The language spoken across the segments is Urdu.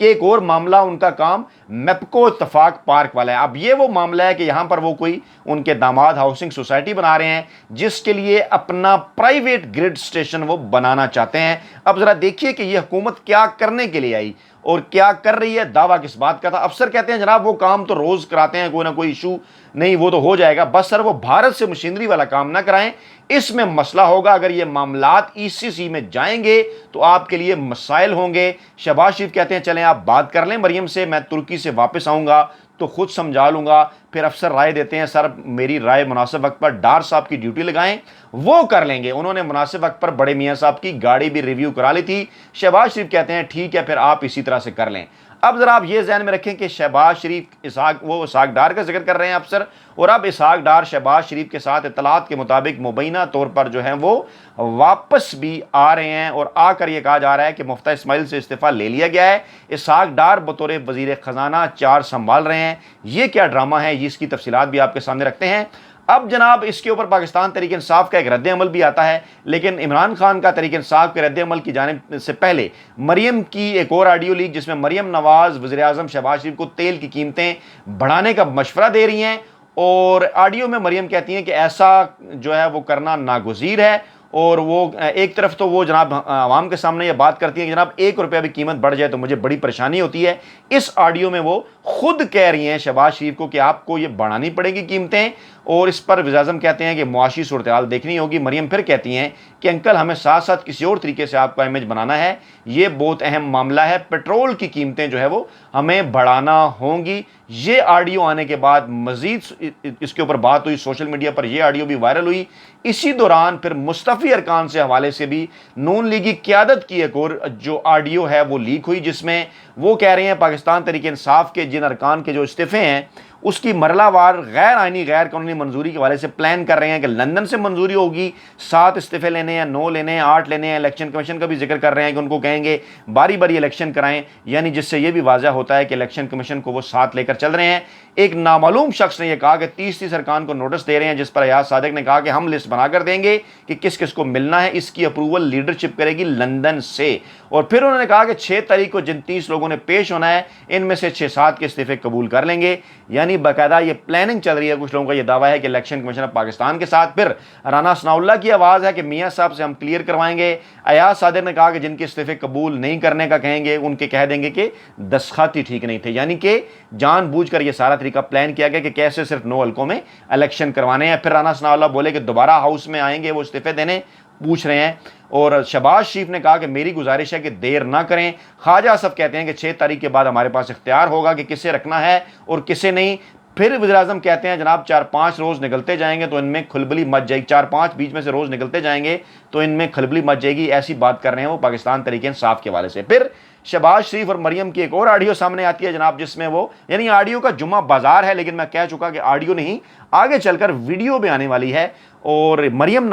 کہ ایک اور معاملہ ان کا کام میپکو اتفاق پارک والا ہے۔ اب یہ وہ معاملہ ہے کہ یہاں پر وہ کوئی ان کے داماد ہاؤسنگ سوسائٹی بنا رہے ہیں جس کے لیے اپنا پرائیویٹ گریڈ سٹیشن وہ بنانا چاہتے ہیں۔ اب ذرا دیکھیے کہ یہ حکومت کیا کرنے کے لیے آئی اور کیا کر رہی ہے، دعویٰ کس بات کا تھا۔ افسر کہتے ہیں جناب وہ کام تو روز کراتے ہیں، کوئی نہ کوئی ایشو نہیں وہ تو ہو جائے گا، بس سر وہ بھارت سے مشینری والا کام نہ کرائیں، اس میں مسئلہ ہوگا۔ اگر یہ معاملات ای سی سی میں جائیں گے تو آپ کے لیے مسائل ہوں گے۔ شہباز شریف کہتے ہیں چلیں آپ بات کر لیں مریم سے، میں ترکی سے واپس آؤں گا تو خود سمجھا لوں گا۔ پھر افسر رائے دیتے ہیں سر میری رائے مناسب وقت پر ڈار صاحب کی ڈیوٹی لگائیں، وہ کر لیں گے۔ انہوں نے مناسب وقت پر بڑے میاں صاحب کی گاڑی بھی ریویو کرا لی تھی۔ شہباز شریف کہتے ہیں ٹھیک ہے پھر آپ اسی طرح سے کر لیں۔ اب ذرا آپ یہ ذہن میں رکھیں کہ شہباز شریف اسحاق ڈار کا ذکر کر رہے ہیں افسر، اور اب اسحاق ڈار شہباز شریف کے ساتھ اطلاعات کے مطابق مبینہ طور پر جو ہیں وہ واپس بھی آ رہے ہیں، اور آ کر یہ کہا جا رہا ہے کہ مفتہ اسماعیل سے استعفیٰ لے لیا گیا ہے۔ اسحاق ڈار بطور وزیر خزانہ چارج سنبھال رہے ہیں۔ یہ کیا ڈرامہ ہے، یہ اس کی تفصیلات بھی آپ کے سامنے رکھتے ہیں۔ اب جناب اس کے اوپر پاکستان تحریک انصاف کا ایک رد عمل بھی آتا ہے، لیکن عمران خان کا تحریک انصاف کے رد عمل کی جانب سے پہلے مریم کی ایک اور آڈیو لیک جس میں مریم نواز وزیر اعظم شہباز شریف کو تیل کی قیمتیں بڑھانے کا مشورہ دے رہی ہیں، اور آڈیو میں مریم کہتی ہیں کہ ایسا جو ہے وہ کرنا ناگزیر ہے، اور وہ ایک طرف تو وہ جناب عوام کے سامنے یہ بات کرتی ہیں کہ جناب 1 روپیہ بھی قیمت بڑھ جائے تو مجھے بڑی پریشانی ہوتی ہے۔ اس آڈیو میں وہ خود کہہ رہی ہیں شہباز شریف کو کہ آپ کو یہ بڑھانی پڑے گی قیمتیں، اور اس پر وزیر اعظم کہتے ہیں کہ معاشی صورتحال دیکھنی ہوگی۔ مریم پھر کہتی ہیں کہ انکل ہمیں ساتھ ساتھ کسی اور طریقے سے آپ کا امیج بنانا ہے، یہ بہت اہم معاملہ ہے، پیٹرول کی قیمتیں جو ہے وہ ہمیں بڑھانا ہوں گی۔ یہ آڈیو آنے کے بعد مزید اس کے اوپر بات ہوئی، سوشل میڈیا پر یہ آڈیو بھی وائرل ہوئی۔ اسی دوران پھر مستعفی ارکان سے حوالے سے بھی نون لیگی قیادت کی ایک اور جو آڈیو ہے وہ لیک ہوئی، جس میں وہ کہہ رہے ہیں پاکستان تحریک انصاف کے جن ارکان کے جو استعفے ہیں اس کی مرحلہ وار غیر آئینی غیر قانونی منظوری کے حوالے سے پلان کر رہے ہیں کہ لندن سے منظوری ہوگی، 7 استعفے لینے ہیں، 9 لینے ہیں، 8 لینے ہیں۔ الیکشن کمیشن کا بھی ذکر کر رہے ہیں کہ ان کو کہیں گے باری باری الیکشن کرائیں، یعنی جس سے یہ بھی واضح ہوتا ہے کہ الیکشن کمیشن کو وہ ساتھ لے کر چل رہے ہیں۔ ایک نامعلوم شخص نے یہ کہا کہ 30 ارکان کو نوٹس دے رہے ہیں، جس پر ایاز صادق نے کہا کہ ہم لسٹ بنا کر دیں گے کہ کس کس کو ملنا ہے، اس کی اپروول لیڈرشپ کرے گی لندن سے۔ اور پھر انہوں نے کہا کہ 6 تاریخ کو جن 30 لوگوں نے پیش ہونا ہے ان میں سے 6-7 کے استعفے قبول کر لیں گے، یعنی باقاعدہ یہ پلاننگ چل رہی ہے۔ کچھ لوگوں کا یہ دعویٰ ہے کہ الیکشن کمیشن آف پاکستان کے ساتھ پھر رانا ثناء اللہ کی آواز ہے کہ میاں صاحب سے ہم کلیئر کروائیں گے۔ ایاز صادق نے کہا کہ جن کے استعفے قبول نہیں کرنے کا کہیں گے ان کے کہہ دیں گے کہ دستخط ہی ٹھیک نہیں تھے، یعنی کہ جان بوجھ کر یہ سارا طریقہ پلان کیا گیا کہ کیسے صرف 9 حلقوں میں الیکشن کروانے ہیں۔ پھر رانا ثناء اللہ بولے کہ دوبارہ ہاؤس میں آئیں گے وہ استعفے دینے پوچھ رہے ہیں، اور شہباز شریف نے کہا کہ میری گزارش ہے کہ دیر نہ کریں۔ خواجہ اصف کہتے ہیں کہ 6 تاریخ کے بعد ہمارے پاس اختیار ہوگا کہ کسے رکھنا ہے اور کسے نہیں۔ پھر وزیر اعظم کہتے ہیں جناب 4-5 روز نکلتے جائیں گے تو ان میں کھلبلی مچ جائے گی، 4-5 بیچ میں سے روز نکلتے جائیں گے تو ان میں کھلبلی مچ جائے گی، ایسی بات کر رہے ہیں وہ پاکستان تحریک انصاف کے حوالے سے۔ پھر شہباز شریف اور مریم کی ایک اور آڈیو سامنے آتی ہے جناب، جس میں وہ یعنی آڈیو کا جمعہ بازار ہے، لیکن میں کہہ چکا کہ آڈیو نہیں، آگے چل کر ویڈیو بھی آنے والی ہے۔ اور مریم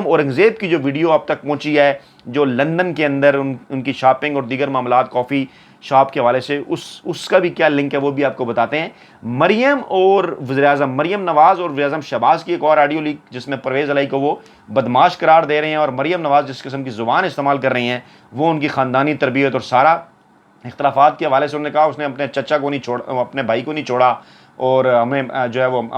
اورنگزیب کی جو ویڈیو اب تک پہنچی ہے، جو لندن کے اندر ان کی شاپنگ اور دیگر معاملات کافی شاپ کے حوالے سے، اس کا بھی کیا لنک ہے وہ بھی آپ کو بتاتے ہیں۔ مریم نواز اور وزیر اعظم شہباز کی ایک اور آڈیو لیک جس میں پرویز الہی کو وہ بدماش قرار دے رہے ہیں، اور مریم نواز جس قسم کی زبان استعمال کر رہی ہیں وہ ان کی خاندانی تربیت اور سارا اختلافات کے حوالے سے انہوں نے کہا اس نے اپنے چچا کو نہیں چھوڑا، اپنے بھائی کو نہیں چھوڑا، اور ہم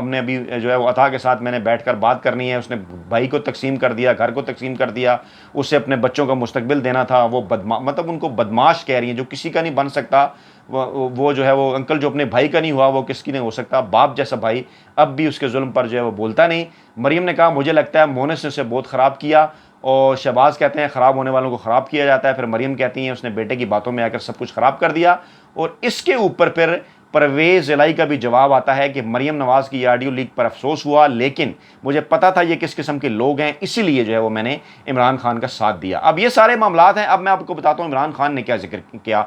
نے ابھی جو ہے وہ عطا کے ساتھ میں نے بیٹھ کر بات کرنی ہے، اس نے بھائی کو تقسیم کر دیا، گھر کو تقسیم کر دیا، اسے اپنے بچوں کا مستقبل دینا تھا، وہ مطلب ان کو بدماش کہہ رہی ہیں، جو کسی کا نہیں بن سکتا، وہ جو ہے وہ انکل جو اپنے بھائی کا نہیں ہوا وہ کس کی نہیں ہو سکتا، باپ جیسا بھائی اب بھی اس کے ظلم پر جو ہے وہ بولتا نہیں۔ مریم نے کہا مجھے لگتا ہے مونس نے اسے بہت خراب کیا، اور شہباز کہتے ہیں خراب ہونے والوں کو خراب کیا جاتا ہے، پھر مریم کہتی ہیں اس نے بیٹے کی باتوں میں آ کر سب کچھ خراب کر دیا۔ اور اس کے اوپر پھر پرویز الہی کا بھی جواب آتا ہے کہ مریم نواز کی یہ آڈیو لیک پر افسوس ہوا، لیکن مجھے پتا تھا یہ کس قسم کے لوگ ہیں، اسی لیے جو ہے وہ میں نے عمران خان کا ساتھ دیا۔ اب یہ سارے معاملات ہیں، اب میں آپ کو بتاتا ہوں عمران خان نے کیا ذکر کیا۔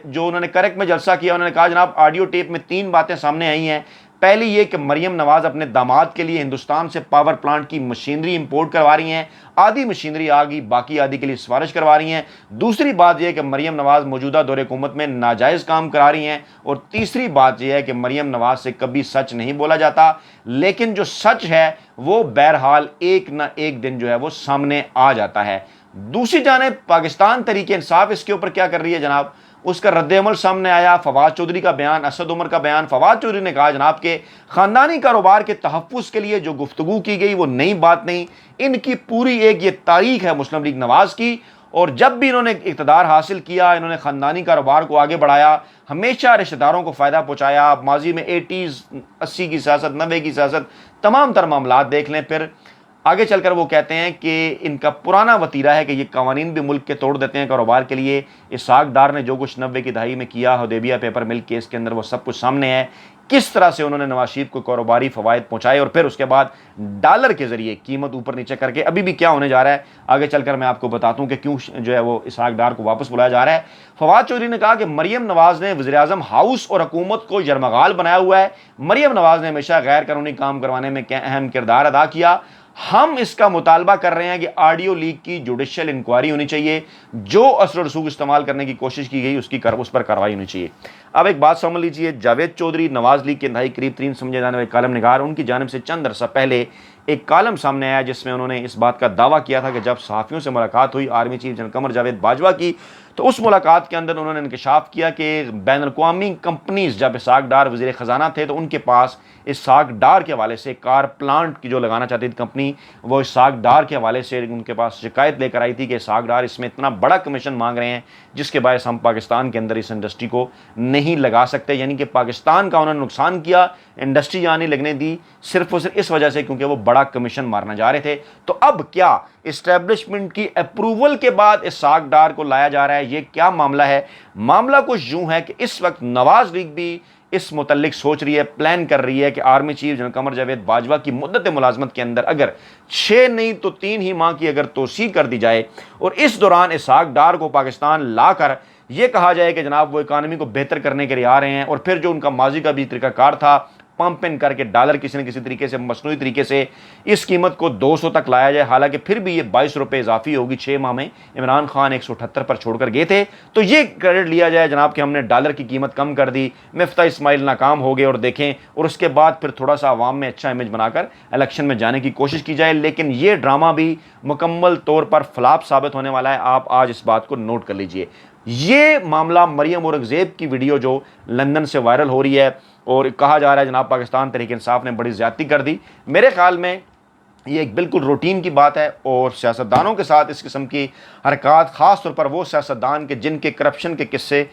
جو انہوں نے کرک میں جلسہ کیا، انہوں نے کہا جناب آڈیو ٹیپ میں 3 باتیں سامنے آئی ہیں۔ پہلی یہ کہ مریم نواز اپنے داماد کے لیے ہندوستان سے پاور پلانٹ کی مشینری امپورٹ کروا رہی ہیں، آدھی مشینری آ گئی، باقی آدھی کے لیے سفارش کروا رہی ہیں۔ دوسری بات یہ کہ مریم نواز موجودہ دور حکومت میں ناجائز کام کرا رہی ہیں، اور تیسری بات یہ ہے کہ مریم نواز سے کبھی سچ نہیں بولا جاتا، لیکن جو سچ ہے وہ بہرحال ایک نہ ایک دن جو ہے وہ سامنے آ جاتا ہے۔ دوسری جانب پاکستان تحریک انصاف اس کے اوپر کیا کر رہی ہے جناب، اس کا رد عمل سامنے آیا، فواد چودھری کا بیان، اسد عمر کا بیان۔ فواد چودھری نے کہا جناب کہ خاندانی کاروبار کے تحفظ کے لیے جو گفتگو کی گئی وہ نئی بات نہیں، ان کی پوری ایک یہ تاریخ ہے مسلم لیگ نواز کی، اور جب بھی انہوں نے اقتدار حاصل کیا انہوں نے خاندانی کاروبار کو آگے بڑھایا، ہمیشہ رشتہ داروں کو فائدہ پہنچایا۔ آپ ماضی میں 80 کی سیاست، 90 کی سیاست، تمام تر معاملات دیکھ لیں، پھر آگے چل کر وہ کہتے ہیں کہ ان کا پرانا وتیرہ ہے کہ یہ قوانین بھی ملک کے توڑ دیتے ہیں کاروبار کے لیے۔ اسحاق ڈار نے جو کچھ 90 کی دہائی میں کیا حدیبیہ پیپر مل کیس کے اندر، وہ سب کچھ سامنے ہے، کس طرح سے انہوں نے نواز شریف کو کاروباری فوائد پہنچائے، اور پھر اس کے بعد ڈالر کے ذریعے قیمت اوپر نیچے کر کے ابھی بھی کیا ہونے جا رہا ہے آگے چل کر میں آپ کو بتاتا ہوں کہ کیوں جو ہے وہ اسحاق ڈار کو واپس بلایا جا رہا ہے۔ فواد چودھری نے کہا کہ مریم نواز نے وزیراعظم ہاؤس اور حکومت کو یرمغال بنایا ہوا ہے، مریم نواز نے ہمیشہ غیر قانونی کام کروانے میں اہم کردار ادا کیا، ہم اس کا مطالبہ کر رہے ہیں کہ آڈیو لیک کی جوڈیشل انکوائری ہونی چاہیے، جو اثر و رسوخ استعمال کرنے کی کوشش کی گئی اس پر کارروائی ہونی چاہیے۔ اب ایک بات سمجھ لیجئے، جاوید چودھری نواز لیگ کے انتہائی قریب ترین سمجھے جانے والے کالم نگار، ان کی جانب سے چند عرصہ پہلے ایک کالم سامنے آیا جس میں انہوں نے اس بات کا دعویٰ کیا تھا کہ جب صحافیوں سے ملاقات ہوئی army chief general Qamar Javed Bajwa کی، تو اس ملاقات کے اندر انہوں نے انکشاف کیا کہ بین الاقوامی کمپنیز جب اسحاق ڈار وزیر خزانہ تھے تو ان کے پاس اسحاق ڈار کے حوالے سے کار پلانٹ کی جو لگانا چاہتی تھی کمپنی، وہ اسحاق ڈار کے حوالے سے ان کے پاس شکایت لے کر آئی تھی کہ اسحاق ڈار اس میں اتنا بڑا کمیشن مانگ رہے ہیں جس کے باعث ہم پاکستان کے اندر اس انڈسٹری کو نہیں لگا سکتے، یعنی کہ پاکستان کا انہوں نے نقصان کیا، انڈسٹری یہاں نہیں لگنے دی، صرف اور صرف اس وجہ سے کیونکہ وہ بڑا کمیشن مارنا جا رہے تھے۔ تو اب کیا اسٹیبلشمنٹ کی اپروول کے بعد اسحاق ڈار کو لایا جا رہا ہے؟ یہ کیا معاملہ ہے؟ معاملہ کچھ یوں ہے کہ اس وقت نواز لیگ بھی اس متعلق سوچ رہی ہے، پلان کر رہی ہے کہ army chief general Qamar Javed Bajwa کی مدت ملازمت کے اندر اگر 6 نہیں تو 3 ہی ماہ کی اگر توسیع کر دی جائے، اور اس دوران اسحاق ڈار کو پاکستان لا کر یہ کہا جائے کہ جناب وہ اکانومی کو بہتر کرنے کے لیے آ رہے ہیں، اور پھر جو ان کا ماضی کا بھی طریقہ کار تھا پمپ ان کر کے ڈالر کسی نہ کسی طریقے سے مصنوعی طریقے سے اس قیمت کو 200 تک لایا جائے، حالانکہ پھر بھی یہ 22 روپے اضافی ہوگی 6 ماہ میں، عمران خان 178 پر چھوڑ کر گئے تھے، تو یہ کریڈٹ لیا جائے جناب کہ ہم نے ڈالر کی قیمت کم کر دی، مفتاح اسماعیل ناکام ہو گئے اور دیکھیں، اور اس کے بعد پھر تھوڑا سا عوام میں اچھا امیج بنا کر الیکشن میں جانے کی کوشش کی جائے، لیکن یہ ڈرامہ بھی مکمل طور پر فلاپ ثابت ہونے والا ہے۔ آپ آج اس بات کو نوٹ کر لیجئے، یہ معاملہ مریم اورنگزیب کی ویڈیو جو لندن سے وائرل ہو رہی ہے اور کہا جا رہا ہے جناب پاکستان تحریک انصاف نے بڑی زیادتی کر دی، میرے خیال میں یہ ایک بالکل روٹین کی بات ہے، اور سیاستدانوں کے ساتھ اس قسم کی حرکات، خاص طور پر وہ سیاستدان کے جن کے کرپشن کے قصے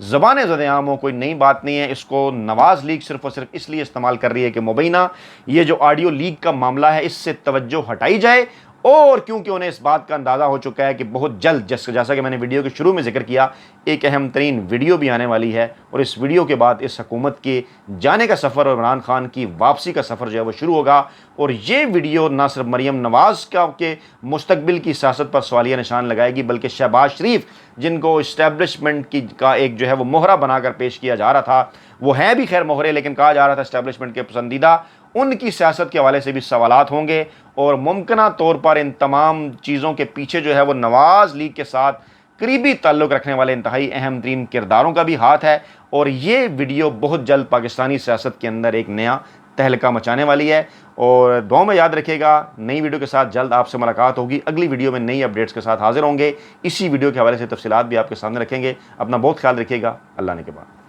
زبان زد عام ہو، کوئی نئی بات نہیں ہے، اس کو نواز لیگ صرف اور صرف اس لیے استعمال کر رہی ہے کہ مبینہ یہ جو آڈیو لیک کا معاملہ ہے اس سے توجہ ہٹائی جائے، اور کیونکہ انہیں اس بات کا اندازہ ہو چکا ہے کہ بہت جلد جیسا کہ میں نے ویڈیو کے شروع میں ذکر کیا، ایک اہم ترین ویڈیو بھی آنے والی ہے، اور اس ویڈیو کے بعد اس حکومت کے جانے کا سفر اور عمران خان کی واپسی کا سفر جو ہے وہ شروع ہوگا، اور یہ ویڈیو نہ صرف مریم نواز کے مستقبل کی سیاست پر سوالیہ نشان لگائے گی، بلکہ شہباز شریف جن کو اسٹیبلشمنٹ کا ایک جو ہے وہ مہرہ بنا کر پیش کیا جا رہا تھا، وہ ہیں بھی خیر مہرے لیکن کہا جا رہا تھا اسٹیبلشمنٹ کے پسندیدہ، ان کی سیاست کے حوالے سے بھی سوالات ہوں گے، اور ممکنہ طور پر ان تمام چیزوں کے پیچھے جو ہے وہ نواز لیگ کے ساتھ قریبی تعلق رکھنے والے انتہائی اہم ترین کرداروں کا بھی ہاتھ ہے، اور یہ ویڈیو بہت جلد پاکستانی سیاست کے اندر ایک نیا تہلکہ مچانے والی ہے، اور دعاؤں میں یاد رکھے گا۔ نئی ویڈیو کے ساتھ جلد آپ سے ملاقات ہوگی، اگلی ویڈیو میں نئی اپڈیٹس کے ساتھ حاضر ہوں گے، اسی ویڈیو کے حوالے سے تفصیلات بھی آپ کے سامنے رکھیں گے۔ اپنا بہت خیال رکھیے گا، اللہ نے کے بعد۔